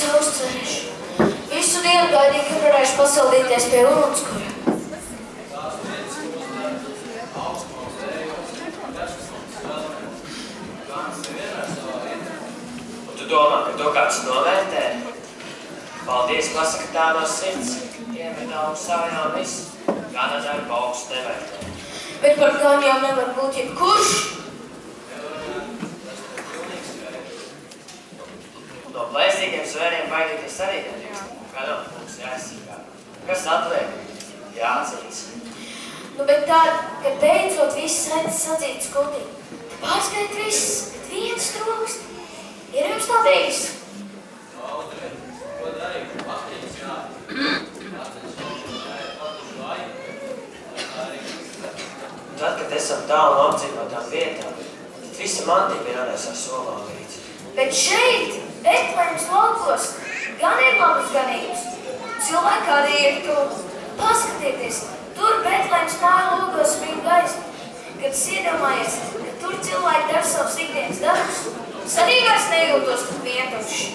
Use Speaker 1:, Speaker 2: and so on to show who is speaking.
Speaker 1: Sausceļš. Visu dienu gaidīju, ka varēšu pasaldīties pie ugunskura.
Speaker 2: Un tu domā, ka to kāds novērtē? Paldies, pasaka tā no sirds. Iemetā uz savajām visu. Gana darba augstu nevērtē.
Speaker 1: Bet par gan jau nevar būt jebkurš.
Speaker 2: No plēsīgiem zvēriem baidīties arī nedrīkst. Kādam mums jāizsīkā. Kas atliek? Jāatcīts.
Speaker 1: Nu, bet tā, kad beidzot viss redz sadzīts kutī, te pārskait viss, kad viens trūkst. Ir jums tā bijis?
Speaker 3: Ko darīt? Patīks, jā.
Speaker 2: Tad, kad esam tālu no apdzīvotām vietām, tad visa mantība ir radēsās solā līdzi.
Speaker 1: Bet šeit, Betlēmas laukos, gan ir labas ganības. Cilvēki kādi ir tur. Paskatieties, tur Betlēmas māju logos spīd gaisma. Kad es iedomājies, ka tur cilvēki dar savus ikdienas darbus, es arī vairs nejūtos tik vientuši.